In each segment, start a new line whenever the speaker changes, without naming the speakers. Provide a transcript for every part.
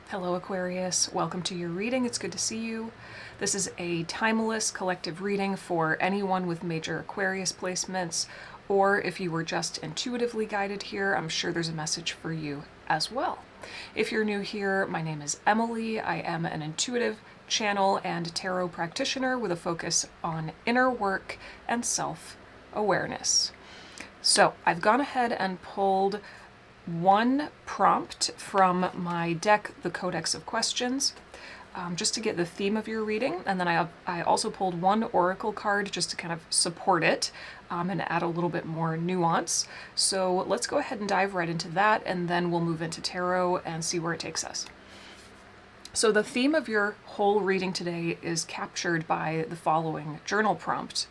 Hello Aquarius, welcome to your reading. It's good to see you. This is a timeless collective reading for anyone with major Aquarius placements, or if you were just intuitively guided here, I'm sure there's a message for you as well. If you're new here, my name is Emily. I am an intuitive channel and tarot practitioner with a focus on inner work and self-awareness. So I've gone ahead and pulled one prompt from my deck, the Codex of Questions, just to get the theme of your reading. And then I also pulled one oracle card just to kind of support it and add a little bit more nuance. So let's go ahead and dive right into that, and then we'll move into tarot and see where it takes us. So the theme of your whole reading today is captured by the following journal prompt.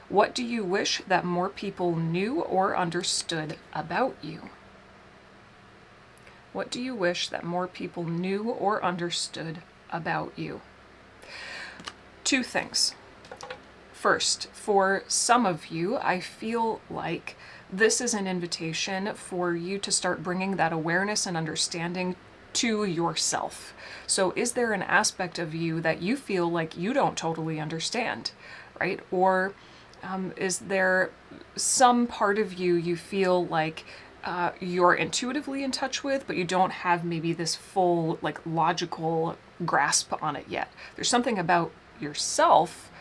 What do you wish that more people knew or understood about you? What do you wish that more people knew or understood about you? Two things. First, for some of you, I feel like this is an invitation for you to start bringing that awareness and understanding to yourself. So is there an aspect of you that you feel like you don't totally understand, right? Or is there some part of you feel like you're intuitively in touch with, but you don't have maybe this full logical grasp on it yet? There's something about yourself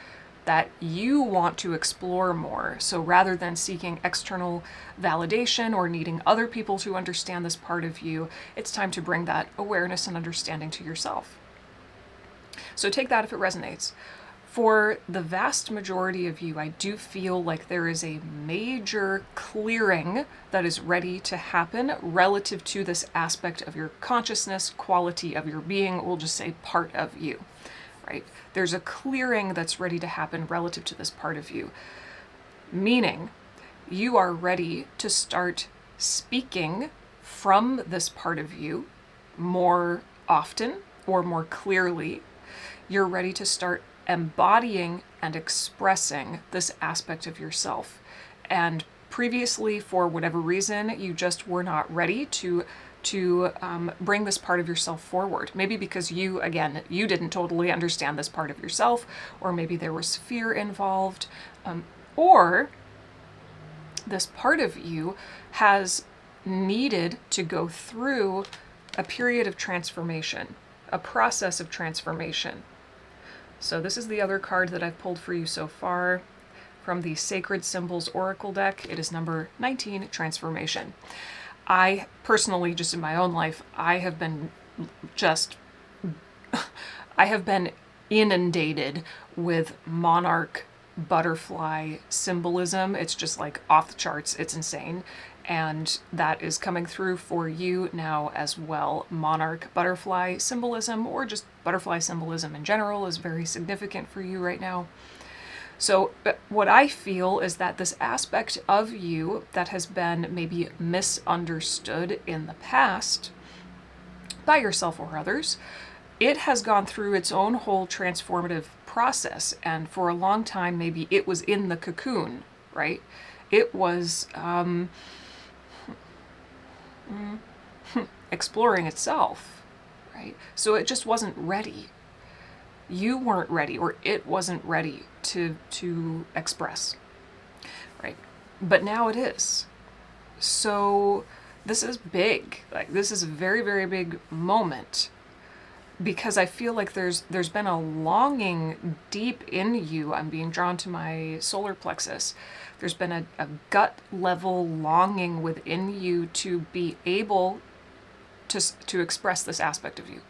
that you want to explore more. So rather than seeking external validation or needing other people to understand this part of you, it's time to bring that awareness and understanding to yourself. So take that if it resonates. For the vast majority of you, I do feel like there is a major clearing that is ready to happen relative to this aspect of your consciousness, quality of your being, we'll just say part of you, right? There's a clearing that's ready to happen relative to this part of you, meaning you are ready to start speaking from this part of you more often or more clearly. You're ready to start embodying and expressing this aspect of yourself. And previously, for whatever reason, you just were not ready to bring this part of yourself forward. Maybe because you didn't totally understand this part of yourself, or maybe there was fear involved, or this part of you has needed to go through a period of transformation, a process of transformation. So this is the other card that I've pulled for you so far from the Sacred Symbols Oracle deck. It is number 19, Transformation. I personally, just in my own life, I have been inundated with monarch butterfly symbolism. It's just like off the charts. It's insane. And that is coming through for you now as well. Monarch butterfly symbolism, or just butterfly symbolism in general, is very significant for you right now. So what I feel is that this aspect of you that has been maybe misunderstood in the past by yourself or others, it has gone through its own whole transformative process. And for a long time, maybe it was in the cocoon, right? It was exploring itself, right? So it just wasn't ready. You weren't ready, or it wasn't ready to express, right? But now it is. So this is big. Like, this is a very, very big moment, because I feel like there's been a longing deep in you. I'm being drawn to my solar plexus. There's been a gut level longing within you to be able to express this aspect of you.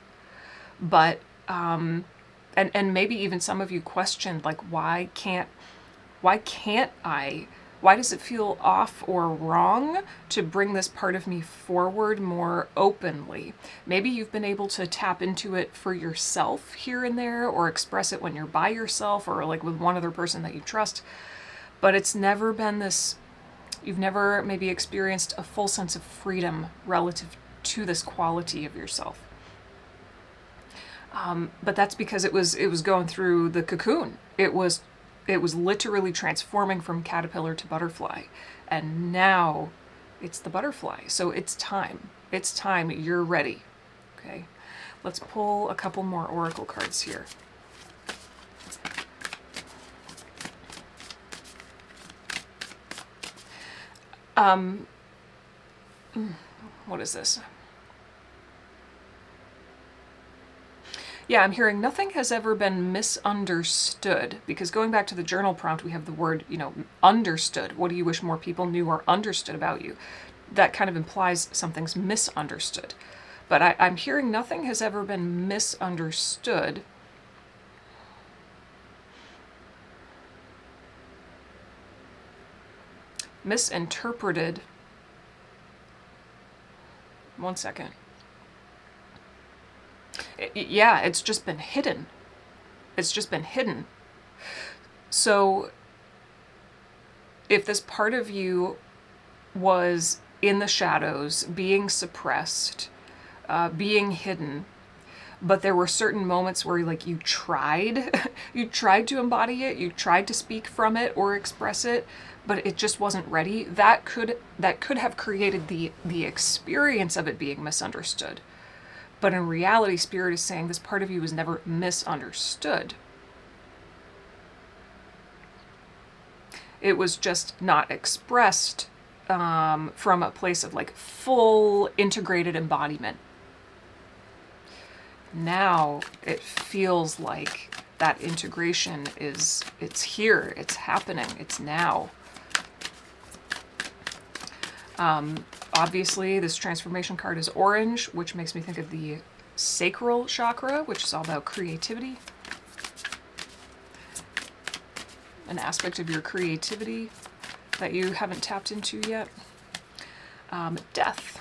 But and maybe even some of you questioned, like, why can't I? Why does it feel off or wrong to bring this part of me forward more openly? Maybe you've been able to tap into it for yourself here and there, or express it when you're by yourself, or like with one other person that you trust. But it's never been this, you've never maybe experienced a full sense of freedom relative to this quality of yourself. But that's because it was going through the cocoon. It was literally transforming from caterpillar to butterfly. And now it's the butterfly. So it's time. It's time. You're ready. Okay. Let's pull a couple more oracle cards here. What is this? Yeah, I'm hearing nothing has ever been misunderstood, because going back to the journal prompt, we have the word, understood. What do you wish more people knew or understood about you? That kind of implies something's misunderstood. But I'm hearing nothing has ever been misunderstood. Misinterpreted. One second. Yeah, it's just been hidden. It's just been hidden. So if this part of you was in the shadows, being suppressed, being hidden, but there were certain moments where you tried, you tried to embody it, you tried to speak from it or express it, but it just wasn't ready, that could have created the experience of it being misunderstood. But in reality, Spirit is saying this part of you was never misunderstood. It was just not expressed from a place of full integrated embodiment. Now it feels like that integration it's here, it's happening, it's now. Obviously, this transformation card is orange, which makes me think of the sacral chakra, which is all about creativity. An aspect of your creativity that you haven't tapped into yet. Death.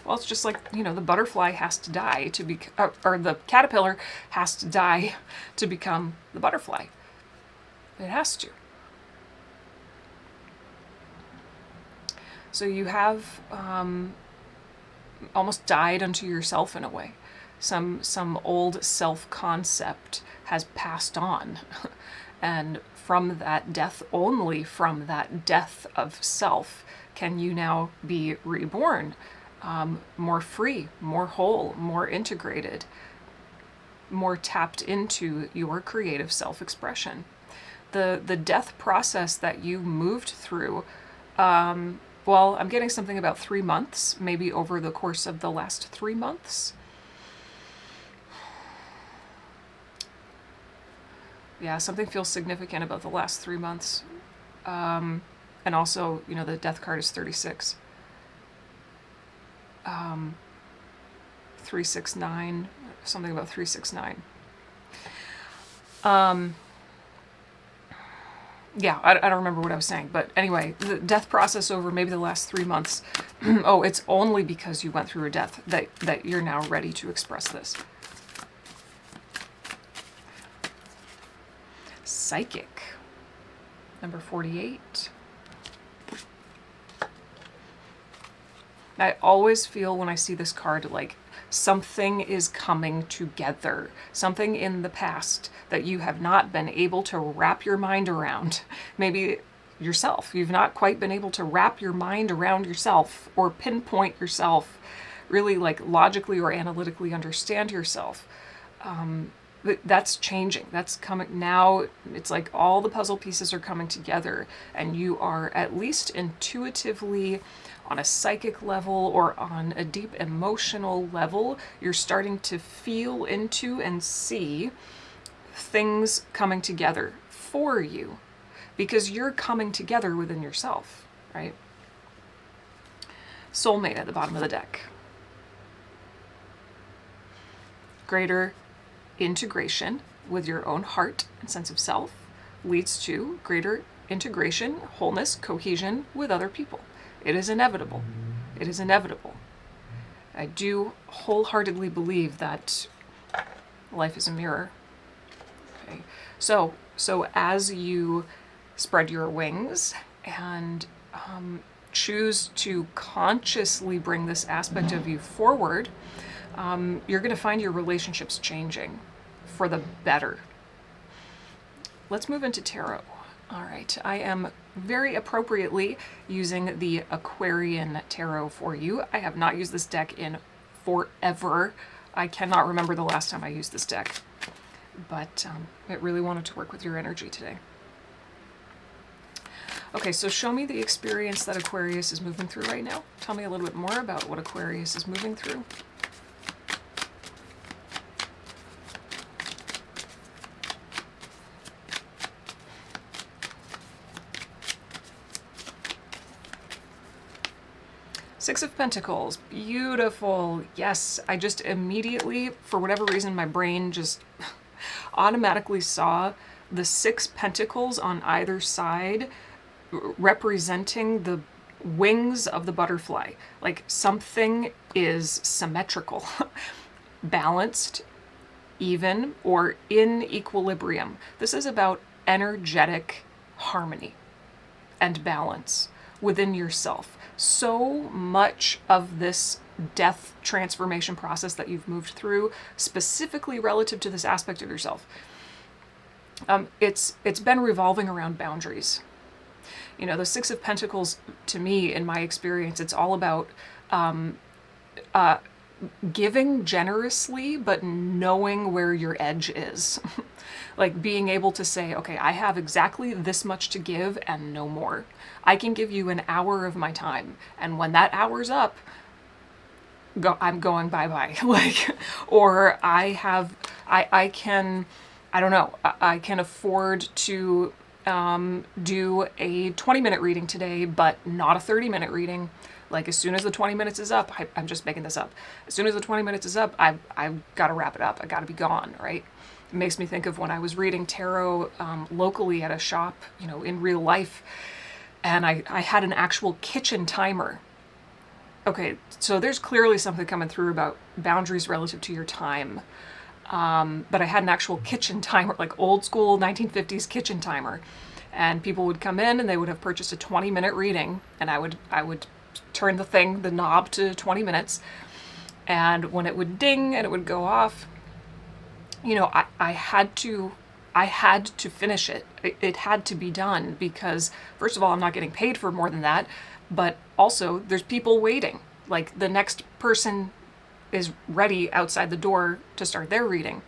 Well, it's just the butterfly has to die to be, or the caterpillar has to die to become the butterfly. It has to. So you have almost died unto yourself in a way. Some old self-concept has passed on. And from that death, only from that death of self, can you now be reborn, more free, more whole, more integrated, more tapped into your creative self-expression. The death process that you moved through, well, I'm getting something about 3 months, maybe over the course of the last 3 months. Yeah, something feels significant about the last 3 months. And also, the death card is 36. 369, something about 369. Yeah, I don't remember what I was saying, but anyway, the death process over maybe the last 3 months. Oh, it's only because you went through a death that you're now ready to express this. Psychic, number 48. I always feel when I see this card something is coming together. Something in the past that you have not been able to wrap your mind around. Maybe yourself. You've not quite been able to wrap your mind around yourself or pinpoint yourself, really logically or analytically understand yourself. That's changing. That's coming now. It's all the puzzle pieces are coming together, and you are at least intuitively, on a psychic level or on a deep emotional level, you're starting to feel into and see things coming together for you, because you're coming together within yourself, right? Soulmate at the bottom of the deck. Greater integration with your own heart and sense of self leads to greater integration, wholeness, cohesion with other people. It is inevitable. It is inevitable. I do wholeheartedly believe that life is a mirror. Okay. So as you spread your wings and choose to consciously bring this aspect of you forward, you're going to find your relationships changing for the better. Let's move into tarot. All right, I am very appropriately using the Aquarian Tarot for you. I have not used this deck in forever. I cannot remember the last time I used this deck, but it really wanted to work with your energy today. Okay, so show me the experience that Aquarius is moving through right now. Tell me a little bit more about what Aquarius is moving through. Six of Pentacles, beautiful. Yes, I just immediately, for whatever reason, my brain just automatically saw the 6 pentacles on either side representing the wings of the butterfly. Like something is symmetrical, balanced, even, or in equilibrium. This is about energetic harmony and balance within yourself. So much of this death transformation process that you've moved through, specifically relative to this aspect of yourself, it's been revolving around boundaries. You know, the 6 of Pentacles, to me, in my experience, it's all about giving generously, but knowing where your edge is. Like being able to say, okay, I have exactly this much to give and no more. I can give you an hour of my time, and when that hour's up, I'm going bye-bye. Like, or I can, I don't know, I can afford to do a 20-minute reading today, but not a 30-minute reading. Like as soon as the 20 minutes is up, I'm just making this up. As soon as the 20 minutes is up, I've got to wrap it up. I got to be gone, right? It makes me think of when I was reading tarot locally at a shop, you know, in real life, and I had an actual kitchen timer. Okay, so there's clearly something coming through about boundaries relative to your time. But I had an actual kitchen timer, like old school 1950s kitchen timer. And people would come in and they would have purchased a 20-minute reading, and I would turn the knob to 20 minutes. And when it would ding and it would go off, you know, I had to finish it. It had to be done because, first of all, I'm not getting paid for more than that, but also there's people waiting. Like the next person is ready outside the door to start their reading.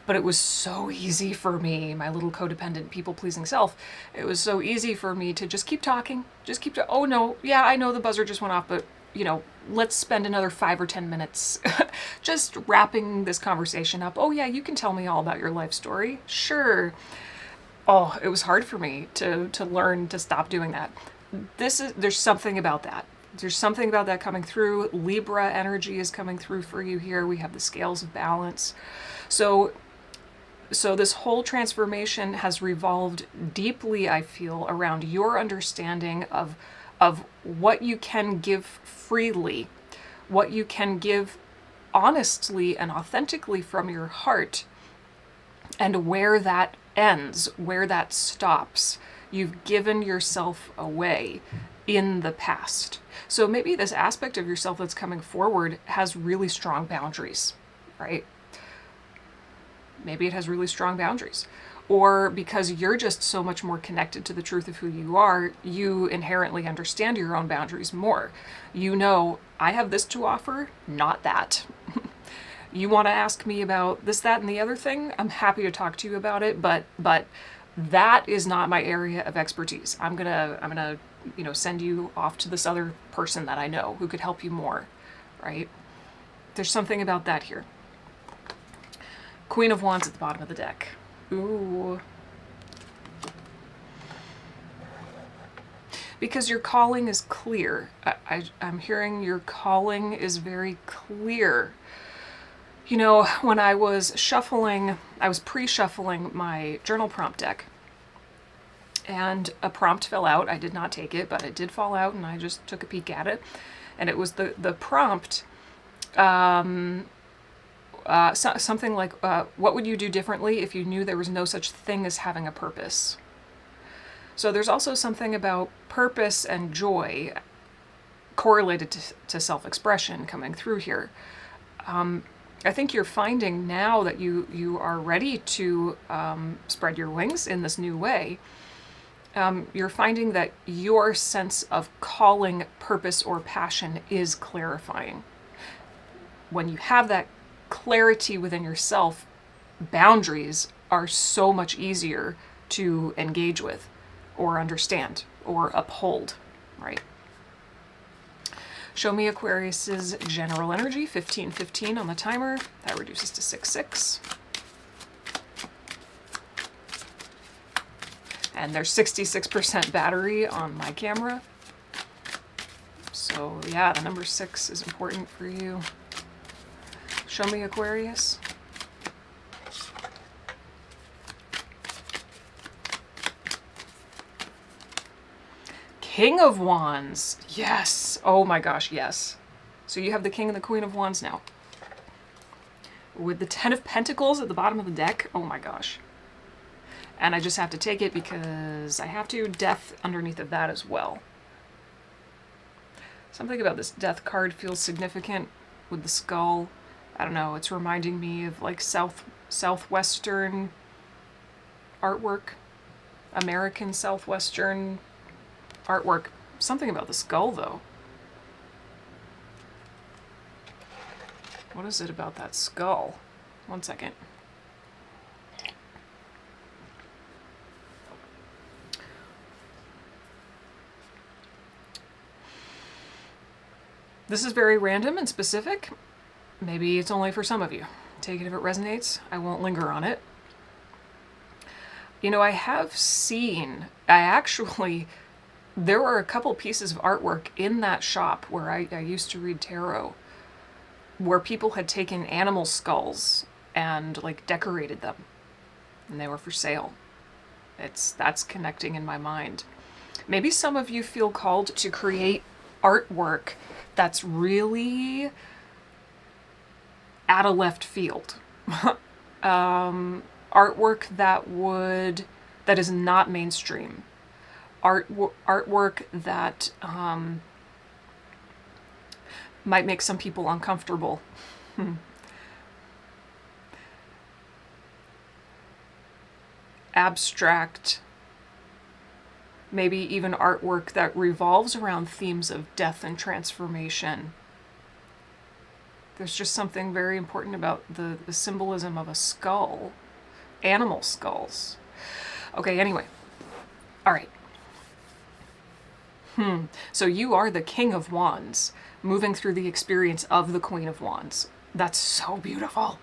But it was so easy for me, my little codependent, people-pleasing self. It was so easy for me to just keep talking, oh no, yeah, I know the buzzer just went off, but you know, let's spend another 5 or 10 minutes just wrapping this conversation up. Oh yeah, you can tell me all about your life story. Sure. Oh, it was hard for me to learn to stop doing that. There's something about that. There's something about that coming through. Libra energy is coming through for you here. We have the scales of balance. So this whole transformation has revolved deeply, I feel, around your understanding of what you can give freely, what you can give honestly and authentically from your heart, and where that ends, where that stops. You've given yourself away in the past. So maybe this aspect of yourself that's coming forward has really strong boundaries, right? Maybe it has really strong boundaries. Or because you're just so much more connected to the truth of who you are, you inherently understand your own boundaries more. You know, I have this to offer, not that. You want to ask me about this, that, and the other thing? I'm happy to talk to you about it, but that is not my area of expertise. I'm gonna, you know, send you off to this other person that I know who could help you more, right? There's something about that here. Queen of Wands at the bottom of the deck. Ooh. Because your calling is clear. I'm hearing your calling is very clear. You know, when I was pre-shuffling my journal prompt deck, and a prompt fell out. I did not take it, but it did fall out, and I just took a peek at it. And it was the prompt, something like, what would you do differently if you knew there was no such thing as having a purpose? So there's also something about purpose and joy correlated to self-expression coming through here. I think you're finding now that you are ready to spread your wings in this new way. You're finding that your sense of calling, purpose, or passion is clarifying. When you have that clarity within yourself, boundaries are so much easier to engage with or understand or uphold, right? Show me Aquarius's general energy, 1515 on the timer. That reduces to 66. And there's 66% battery on my camera. So yeah, the number 6 is important for you. Show me Aquarius. King of Wands. Yes. Oh my gosh, yes. So you have the King and the Queen of Wands now. With the 10 of Pentacles at the bottom of the deck. Oh my gosh. And I just have to take it because I have to. Death underneath of that as well. Something about this Death card feels significant with the skull. I don't know, it's reminding me of like Southwestern artwork. American Southwestern artwork. Something about the skull though. What is it about that skull? One second. This is very random and specific. Maybe it's only for some of you. Take it if it resonates. I won't linger on it. You know, I have seen, there were a couple pieces of artwork in that shop where I used to read tarot, where people had taken animal skulls and like decorated them, and they were for sale. That's connecting in my mind. Maybe some of you feel called to create artwork that's really out of left field. Artwork that is not mainstream. Artwork that might make some people uncomfortable. Abstract. Maybe even artwork that revolves around themes of death and transformation. There's just something very important about the symbolism of a skull. Animal skulls. Okay, anyway. All right. So you are the King of Wands, moving through the experience of the Queen of Wands. That's so beautiful.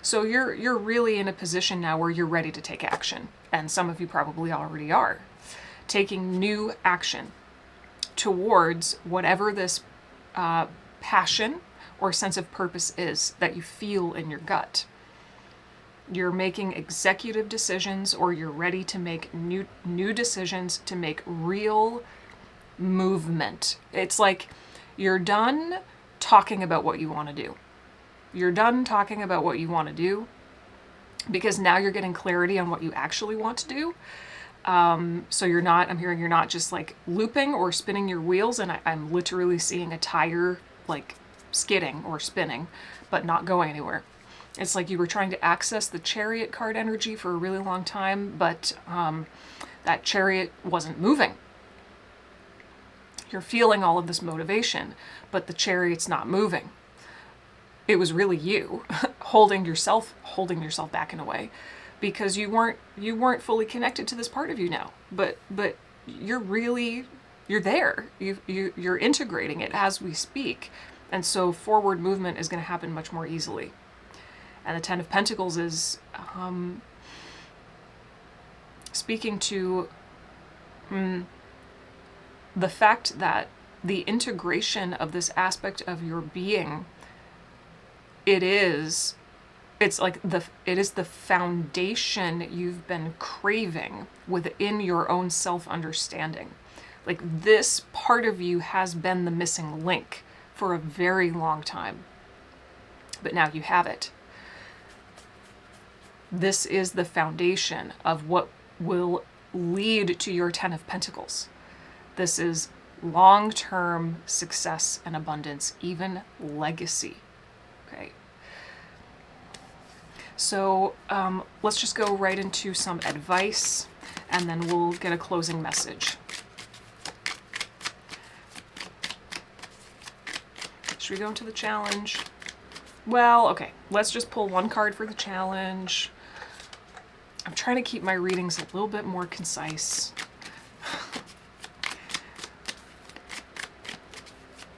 So you're really in a position now where you're ready to take action. And some of you probably already are. Taking new action towards whatever this passion or sense of purpose is that you feel in your gut. You're making executive decisions, or you're ready to make new decisions to make real movement. It's like you're done talking about what you want to do. You're done talking about what you want to do because now you're getting clarity on what you actually want to do. So I'm hearing you're not just like looping or spinning your wheels, and I'm literally seeing a tire like skidding or spinning, but not going anywhere. It's like you were trying to access the Chariot card energy for a really long time, but that Chariot wasn't moving. You're feeling all of this motivation, but the Chariot's not moving. It was really you holding yourself back in a way, because you weren't fully connected to this part of you now. But you're there. You're integrating it as we speak, and so forward movement is going to happen much more easily. And the 10 of Pentacles is speaking to the fact that the integration of this aspect of your being, it is the foundation you've been craving within your own self-understanding. Like, this part of you has been the missing link for a very long time, but now you have it. This is the foundation of what will lead to your 10 of Pentacles. This is long-term success and abundance, even legacy. Okay. So let's just go right into some advice, and then we'll get a closing message. Should we go into the challenge? Well, okay, let's just pull one card for the challenge. I'm trying to keep my readings a little bit more concise.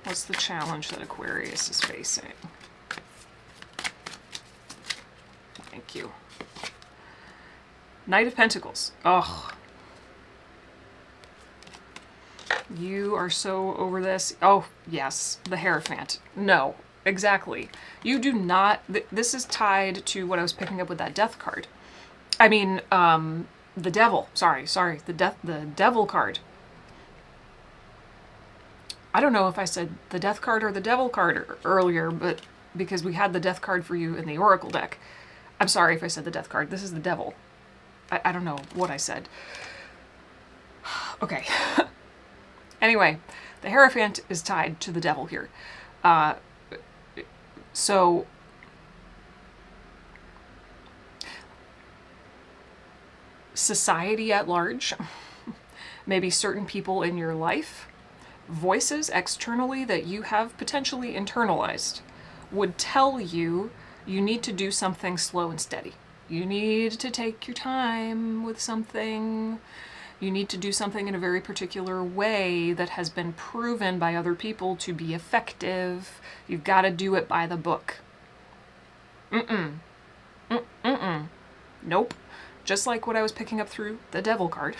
What's the challenge that Aquarius is facing? Thank you. Knight of Pentacles. Ugh. You are so over this. Oh, yes, the Hierophant. No, exactly. You do not... This is tied to what I was picking up with that Death card. I mean, the Devil. Sorry. The Devil card. I don't know if I said the Death card or the Devil card earlier, but because we had the Death card for you in the Oracle deck. I'm sorry if I said the Death card. This is the Devil. I don't know what I said. Okay. Anyway, the Hierophant is tied to the Devil here. So society at large, maybe certain people in your life, voices externally that you have potentially internalized would tell you you need to do something slow and steady. You need to take your time with something. You need to do something in a very particular way that has been proven by other people to be effective. You've got to do it by the book. Nope. Just like what I was picking up through the Devil card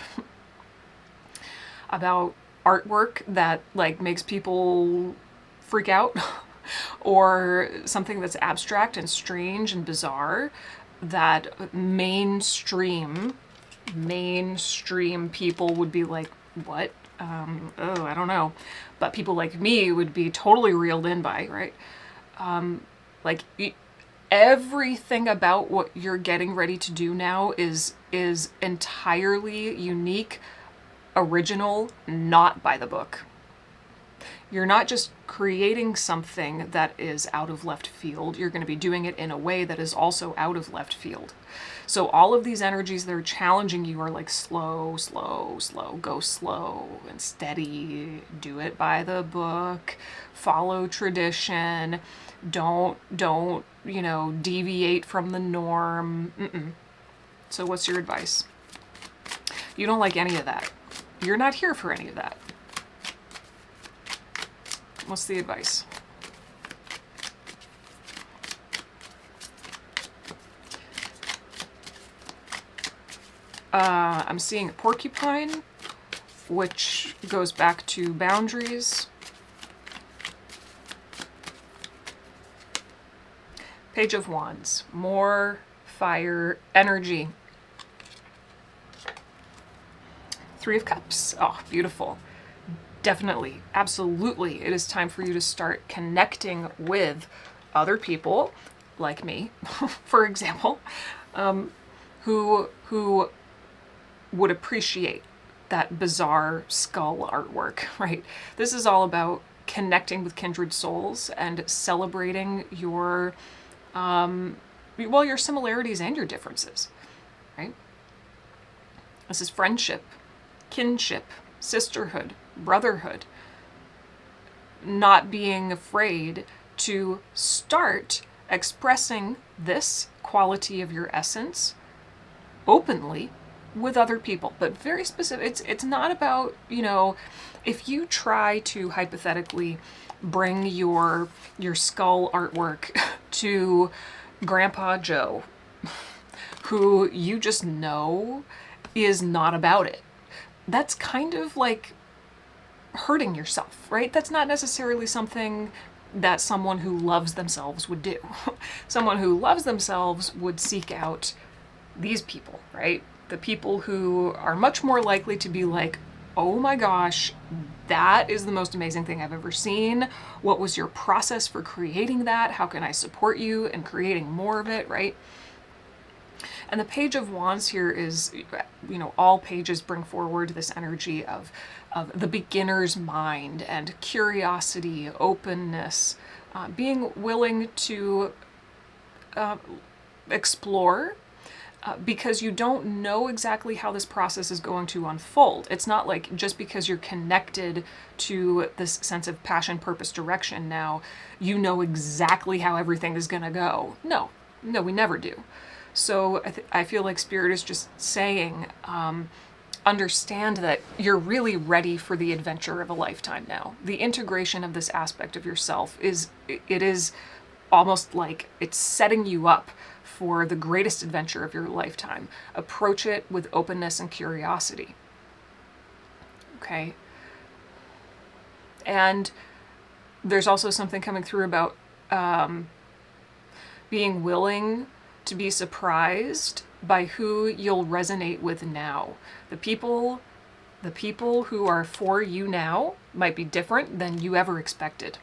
about artwork that like makes people freak out or something that's abstract and strange and bizarre that mainstream people would be like, what? Oh, I don't know. But people like me would be totally reeled in by, right? Everything about what you're getting ready to do now is entirely unique, original, not by the book. You're not just creating something that is out of left field. You're going to be doing it in a way that is also out of left field. So all of these energies that are challenging you are like slow, go slow and steady, do it by the book, follow tradition, don't, deviate from the norm. So what's your advice? You don't like any of that. You're not here for any of that. What's the advice? I'm seeing a porcupine, which goes back to boundaries. Page of Wands, more fire energy. Three of Cups, oh, beautiful. Definitely, absolutely, it is time for you to start connecting with other people, like me, for example, who would appreciate that bizarre skull artwork, right? This is all about connecting with kindred souls and celebrating your similarities and your differences, right? This is friendship, kinship, sisterhood, brotherhood. Not being afraid to start expressing this quality of your essence openly with other people, but very specific. It's not about, if you try to hypothetically bring your skull artwork to Grandpa Joe, who you just know is not about it, that's kind of like hurting yourself, right? That's not necessarily something that someone who loves themselves would do. Someone who loves themselves would seek out these people, right? The people who are much more likely to be like, oh my gosh, that is the most amazing thing I've ever seen. What was your process for creating that? How can I support you in creating more of it, right? And the Page of Wands here is, all pages bring forward this energy of the beginner's mind and curiosity, openness, being willing to explore, because you don't know exactly how this process is going to unfold. It's not like just because you're connected to this sense of passion, purpose, direction now, you know exactly how everything is going to go. No, we never do. So I feel like Spirit is just saying, understand that you're really ready for the adventure of a lifetime now. The integration of this aspect of yourself is almost like it's setting you up for the greatest adventure of your lifetime. Approach it with openness and curiosity. Okay? And there's also something coming through about being willing to be surprised by who you'll resonate with now. The people who are for you now might be different than you ever expected.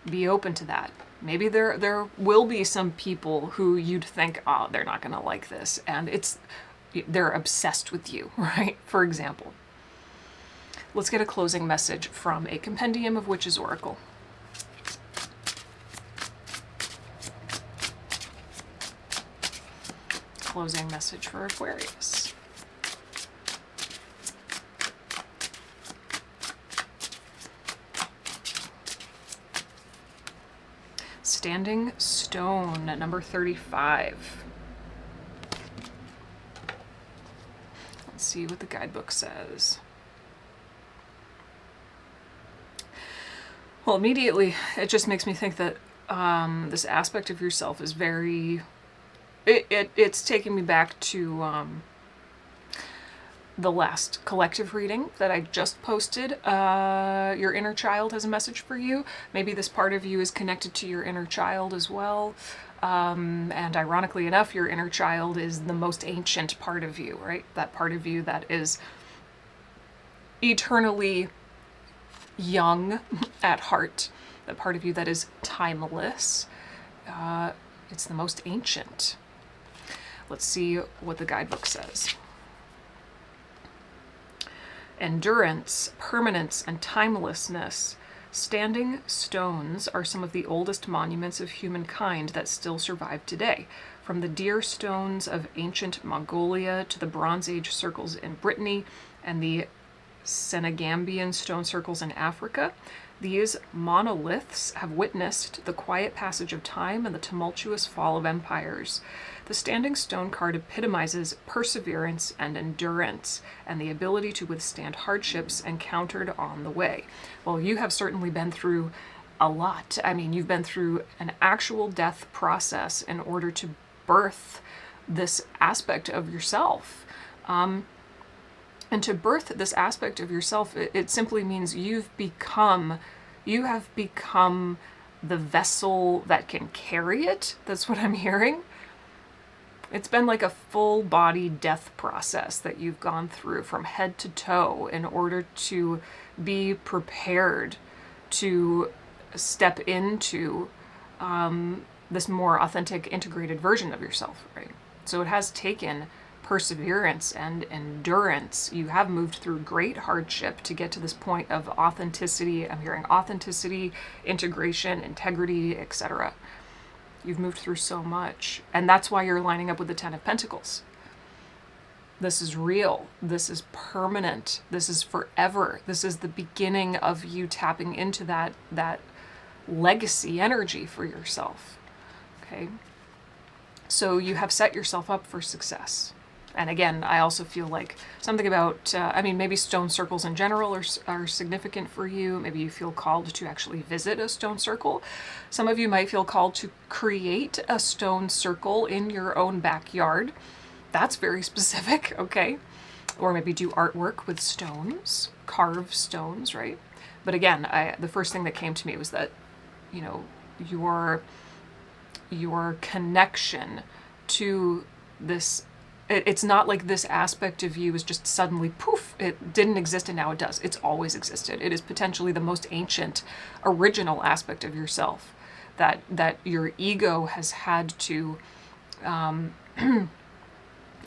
Be open to that. Maybe there will be some people who you'd think, oh, they're not going to like this, and they're obsessed with you, right? For example. Let's get a closing message from a Compendium of Witches Oracle. Closing message for Aquarius. Standing Stone, number 35. Let's see what the guidebook says. Well, immediately, it just makes me think that this aspect of yourself is very... It's taking me back to the last collective reading that I just posted. Your inner child has a message for you. Maybe this part of you is connected to your inner child as well. And ironically enough, your inner child is the most ancient part of you, right? That part of you that is eternally young at heart. That part of you that is timeless. It's the most ancient. Let's see what the guidebook says. Endurance, permanence, and timelessness. Standing stones are some of the oldest monuments of humankind that still survive today. From the deer stones of ancient Mongolia to the Bronze Age circles in Brittany and the Senegambian stone circles in Africa, these monoliths have witnessed the quiet passage of time and the tumultuous fall of empires. The Standing Stone card epitomizes perseverance and endurance and the ability to withstand hardships encountered on the way. Well, you have certainly been through a lot. I mean, you've been through an actual death process in order to birth this aspect of yourself. And to birth this aspect of yourself, it simply means you have become the vessel that can carry it. That's what I'm hearing. It's been like a full body death process that you've gone through from head to toe in order to be prepared to step into this more authentic, integrated version of yourself, right? So it has taken perseverance and endurance. You have moved through great hardship to get to this point of authenticity. I'm hearing authenticity, integration, integrity, etc. You've moved through so much. And that's why you're lining up with the Ten of Pentacles. This is real. This is permanent. This is forever. This is the beginning of you tapping into that legacy energy for yourself. Okay? So you have set yourself up for success. And again, I also feel like something about, maybe stone circles in general are significant for you. Maybe you feel called to actually visit a stone circle. Some of you might feel called to create a stone circle in your own backyard. That's very specific, okay? Or maybe do artwork with stones, carve stones, right? But again, the first thing that came to me was that, your connection to this. It's not like this aspect of you is just suddenly poof, it didn't exist and now it does. It's always existed. It is potentially the most ancient, original aspect of yourself that your ego has had to,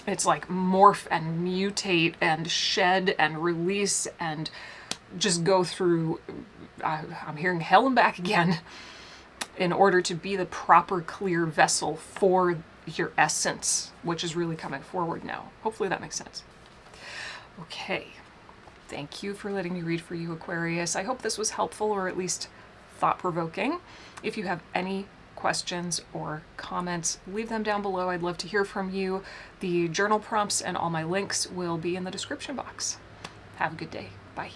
it's like morph and mutate and shed and release and just go through, I'm hearing hell and back again, in order to be the proper clear vessel for your essence, which is really coming forward now. Hopefully that makes sense. Okay. Thank you for letting me read for you, Aquarius. I hope this was helpful, or at least thought-provoking. If you have any questions or comments, leave them down below. I'd love to hear from you. The journal prompts and all my links will be in the description box. Have a good day. Bye.